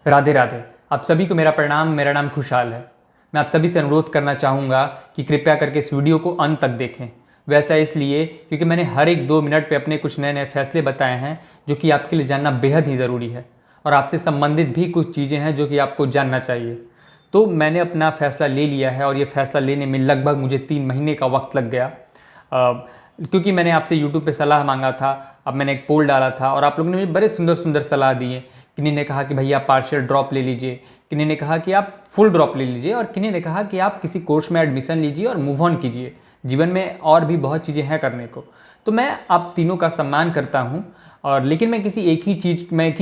राधे राधे। आप सभी को मेरा प्रणाम। मेरा नाम खुशहाल है। मैं आप सभी से अनुरोध करना चाहूँगा कि कृपया करके इस वीडियो को अंत तक देखें। वैसा इसलिए क्योंकि मैंने हर एक 2 मिनट पे अपने कुछ नए नए फैसले बताए हैं जो कि आपके लिए जानना बेहद ही ज़रूरी है, और आपसे संबंधित भी कुछ चीज़ें हैं जो कि आपको जानना चाहिए। तो मैंने अपना फ़ैसला ले लिया है और ये फ़ैसला लेने में लगभग मुझे 3 महीने का वक्त लग गया, क्योंकि मैंने आपसे यूट्यूब पे सलाह मांगा था। अब मैंने एक पोल डाला था और आप लोगों ने मुझे बड़े सुंदर सुंदर सलाह दिए। किन्हीं ने कहा कि भैया आप पार्शियल ड्रॉप ले लीजिए, किन्हीं ने कहा कि आप फुल ड्रॉप ले लीजिए, और किन्हीं ने कहा कि आप किसी कोर्स में एडमिशन लीजिए और मूव ऑन कीजिए। जीवन में और भी बहुत चीज़ें हैं करने को। तो मैं आप तीनों का सम्मान करता हूँ, और लेकिन मैं एक ही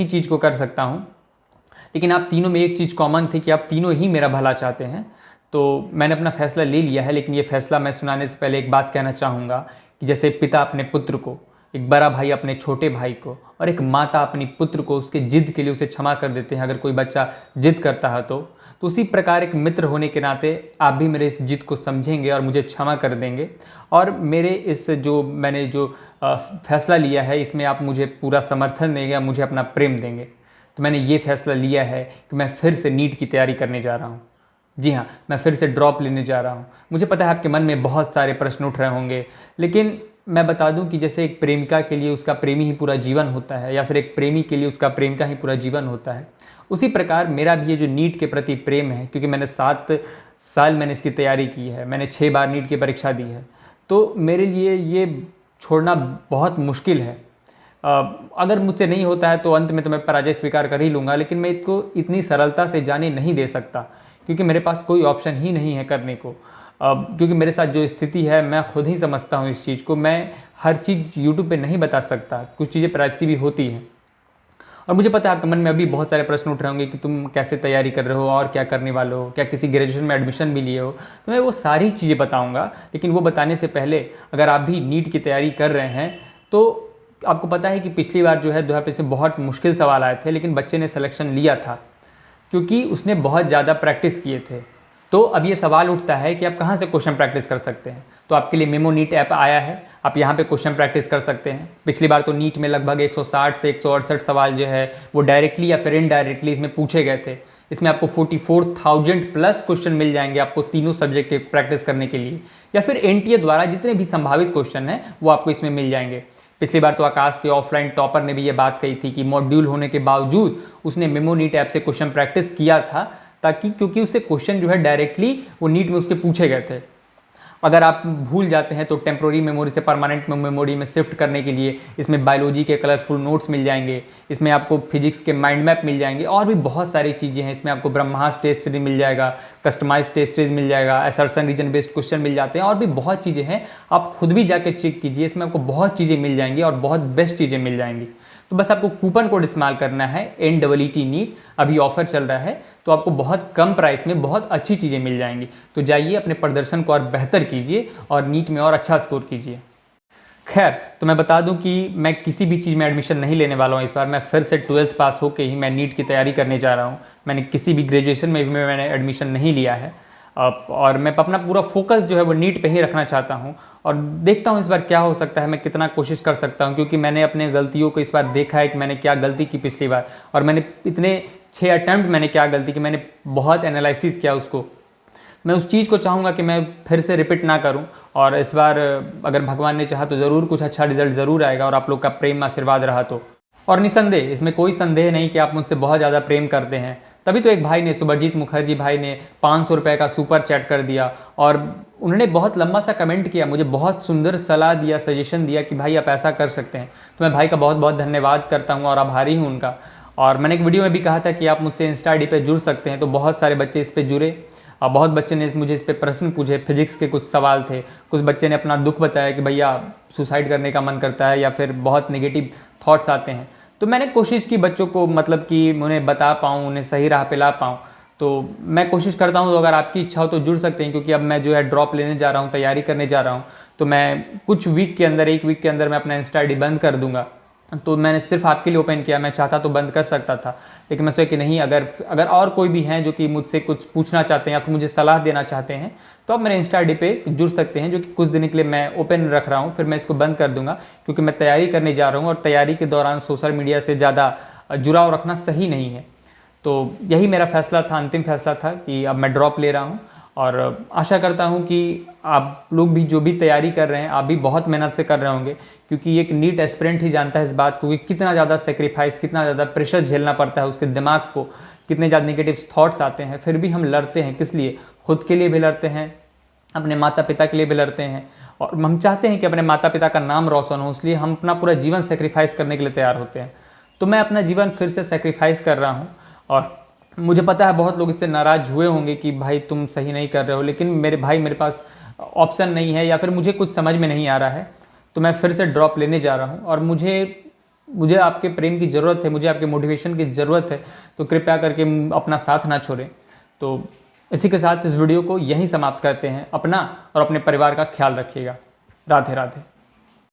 चीज़ को कर सकता हूँ। लेकिन आप तीनों में एक चीज़ कॉमन थी कि आप तीनों ही मेरा भला चाहते हैं। तो मैंने अपना फैसला ले लिया है। लेकिन ये फैसला मैं सुनाने से पहले एक बात कहना चाहूँगा कि जैसे पिता अपने पुत्र को, एक बड़ा भाई अपने छोटे भाई को, और एक माता अपनी पुत्र को उसके जिद के लिए उसे क्षमा कर देते हैं अगर कोई बच्चा जिद करता है तो उसी प्रकार एक मित्र होने के नाते आप भी मेरे इस जिद को समझेंगे और मुझे क्षमा कर देंगे। और मेरे इस मैंने जो फैसला लिया है इसमें आप मुझे पूरा समर्थन देंगे, मुझे अपना प्रेम देंगे। तो मैंने ये फैसला लिया है कि मैं फिर से नीट की तैयारी करने जा रहा हूँ। जी हाँ, मैं फिर से ड्रॉप लेने जा रहा हूँ। मुझे पता है आपके मन में बहुत सारे प्रश्न उठ रहे होंगे, लेकिन मैं बता दूं कि जैसे एक प्रेमिका के लिए उसका प्रेमी ही पूरा जीवन होता है, या फिर एक प्रेमी के लिए उसका प्रेमिका ही पूरा जीवन होता है, उसी प्रकार मेरा भी ये जो नीट के प्रति प्रेम है, क्योंकि मैंने 7 साल मैंने इसकी तैयारी की है, मैंने 6 बार नीट की परीक्षा दी है, तो मेरे लिए ये छोड़ना बहुत मुश्किल है। अगर मुझसे नहीं होता है तो अंत में तो मैं पराजय स्वीकार कर ही लूँगा, लेकिन मैं इसको इतनी सरलता से जाने नहीं दे सकता, क्योंकि मेरे पास कोई ऑप्शन ही नहीं है करने को। क्योंकि मेरे साथ जो स्थिति है मैं खुद ही समझता हूँ इस चीज़ को। मैं हर चीज़ यूट्यूब पे नहीं बता सकता, कुछ चीज़ें प्राइवेसी भी होती हैं। और मुझे पता है आपके मन में अभी बहुत सारे प्रश्न उठ रहे होंगे कि तुम कैसे तैयारी कर रहे हो और क्या करने वाले हो, क्या किसी ग्रेजुएशन में एडमिशन भी लिए हो। तो मैं वो सारी चीज़ें बताऊँगा, लेकिन वो बताने से पहले अगर आप भी नीट की तैयारी कर रहे हैं तो आपको पता है कि पिछली बार जो है 2025 से बहुत मुश्किल सवाल आए थे, लेकिन बच्चे ने सिलेक्शन लिया था क्योंकि उसने बहुत ज़्यादा प्रैक्टिस किए थे। तो अब ये सवाल उठता है कि आप कहाँ से क्वेश्चन प्रैक्टिस कर सकते हैं। तो आपके लिए मेमो नीट ऐप आया है, आप यहाँ पे क्वेश्चन प्रैक्टिस कर सकते हैं। पिछली बार तो नीट में लगभग 160 से 168 सवाल जो है वो डायरेक्टली या फिर इनडायरेक्टली इसमें पूछे गए थे। इसमें आपको 44,000 प्लस क्वेश्चन मिल जाएंगे आपको तीनों सब्जेक्ट के प्रैक्टिस करने के लिए, या फिर एनटीए द्वारा जितने भी संभावित क्वेश्चन हैं वो आपको इसमें मिल जाएंगे। पिछली बार तो आकाश के ऑफलाइन टॉपर ने भी ये बात कही थी कि मॉड्यूल होने के बावजूद उसने मेमो नीट ऐप से क्वेश्चन प्रैक्टिस किया था, ताकि क्योंकि उससे क्वेश्चन जो है डायरेक्टली वो नीट में उसके पूछे गए थे। अगर आप भूल जाते हैं तो टेम्प्रोरी मेमोरी से परमानेंट मेमोरी में शिफ्ट करने के लिए इसमें बायोलॉजी के कलरफुल नोट्स मिल जाएंगे, इसमें आपको फिजिक्स के माइंड मैप मिल जाएंगे, और भी बहुत सारी चीज़ें हैं। इसमें आपको ब्रह्मास्त्र टेस्ट सीरीज मिल जाएगा, कस्टमाइज टेस्ट सीरीज मिल जाएगा, असर्शन रीजन बेस्ड क्वेश्चन मिल जाते हैं, और भी बहुत चीज़ें हैं। आप खुद भी जाके चेक कीजिए, इसमें आपको बहुत चीज़ें मिल जाएंगी और बहुत बेस्ट चीज़ें मिल जाएंगी। तो बस आपको कूपन कोड इस्तेमाल करना है NEET नीट, अभी ऑफर चल रहा है, तो आपको बहुत कम प्राइस में बहुत अच्छी चीज़ें मिल जाएंगी। तो जाइए अपने प्रदर्शन को और बेहतर कीजिए और नीट में और अच्छा स्कोर कीजिए। खैर, तो मैं बता दूं कि मैं किसी भी चीज़ में एडमिशन नहीं लेने वाला हूं इस बार। मैं फिर से 12th पास होकर ही मैं नीट की तैयारी करने जा रहा हूं। मैंने किसी भी ग्रेजुएशन में भी मैंने एडमिशन नहीं लिया है, और मैं अपना पूरा फोकस जो है वो नीट पे ही रखना चाहता हूं। और देखता हूं इस बार क्या हो सकता है, मैं कितना कोशिश कर सकता हूं, क्योंकि मैंने अपने गलतियों को इस बार देखा है कि मैंने क्या गलती की पिछली बार, और मैंने इतने 6 अटैम्प्ट मैंने क्या गलती की, मैंने बहुत एनालिसिस किया उसको। मैं उस चीज़ को चाहूँगा कि मैं फिर से रिपीट ना करूँ, और इस बार अगर भगवान ने चाहा तो ज़रूर कुछ अच्छा रिजल्ट ज़रूर आएगा, और आप लोग का प्रेम आशीर्वाद रहा तो। और निसंदेह इसमें कोई संदेह नहीं कि आप मुझसे बहुत ज़्यादा प्रेम करते हैं, तभी तो एक भाई ने, सुभरजीत मुखर्जी भाई ने 500 रुपये का सुपर चैट कर दिया, और उन्होंने बहुत लंबा सा कमेंट किया, मुझे बहुत सुंदर सलाह दिया, सजेशन दिया कि भाई आप ऐसा कर सकते हैं। तो मैं भाई का बहुत बहुत धन्यवाद करता हूँ और आभारी हूँ उनका। और मैंने एक वीडियो में भी कहा था कि आप मुझसे इंस्टा आईडी पे जुड़ सकते हैं, तो बहुत सारे बच्चे इस पे जुड़े, और बहुत बच्चे ने मुझे इस पे प्रश्न पूछे। फिजिक्स के कुछ सवाल थे, कुछ बच्चे ने अपना दुख बताया कि भैया सुसाइड करने का मन करता है, या फिर बहुत नेगेटिव थॉट्स आते हैं। तो मैंने कोशिश की बच्चों को, मतलब कि उन्हें बता पाऊँ, उन्हें सही राह पे ला पाऊँ। तो मैं कोशिश करता हूँ, तो अगर आपकी इच्छा हो तो जुड़ सकते हैं, क्योंकि अब मैं जो है ड्रॉप लेने जा रहा हूँ, तैयारी करने जा रहा हूँ। तो मैं कुछ वीक के अंदर, 1 वीक के अंदर मैं अपना इंस्टा आईडी बंद कर दूंगा। तो मैंने सिर्फ आपके लिए ओपन किया, मैं चाहता तो बंद कर सकता था, लेकिन मैं सोचा कि नहीं, अगर और कोई भी हैं जो कि मुझसे कुछ पूछना चाहते हैं या फिर मुझे सलाह देना चाहते हैं, तो आप मेरे इंस्टा आईडी पे जुड़ सकते हैं, जो कि कुछ दिन के लिए मैं ओपन रख रहा हूँ। फिर मैं इसको बंद कर दूंगा, क्योंकि मैं तैयारी करने जा रहा हूँ, और तैयारी के दौरान सोशल मीडिया से ज़्यादा जुड़ाव रखना सही नहीं है। तो यही मेरा फैसला था, अंतिम फैसला था कि अब मैं ड्रॉप ले रहा हूँ। और आशा करता हूँ कि आप लोग भी जो भी तैयारी कर रहे हैं, आप भी बहुत मेहनत से कर रहे होंगे, क्योंकि एक नीट एस्पिरेंट ही जानता है इस बात को कि कितना ज़्यादा सेक्रीफाइस, कितना ज़्यादा प्रेशर झेलना पड़ता है उसके दिमाग को, कितने ज़्यादा नेगेटिव थॉट्स आते हैं। फिर भी हम लड़ते हैं, किस लिए? खुद के लिए भी लड़ते हैं, अपने माता पिता के लिए भी लड़ते हैं, और हम चाहते हैं कि अपने माता पिता का नाम रोशन हो, इसलिए हम अपना पूरा जीवन सेक्रीफाइस करने के लिए तैयार होते हैं। तो मैं अपना जीवन फिर से सेक्रीफाइस कर रहा हूँ, और मुझे पता है बहुत लोग इससे नाराज़ हुए होंगे कि भाई तुम सही नहीं कर रहे हो, लेकिन मेरे भाई मेरे पास ऑप्शन नहीं है, या फिर मुझे कुछ समझ में नहीं आ रहा है, तो मैं फिर से ड्रॉप लेने जा रहा हूँ। और मुझे आपके प्रेम की ज़रूरत है, मुझे आपके मोटिवेशन की ज़रूरत है, तो कृपया करके अपना साथ ना छोड़ें। तो इसी के साथ इस वीडियो को यहीं समाप्त करते हैं। अपना और अपने परिवार का ख्याल रखिएगा। राधे राधे।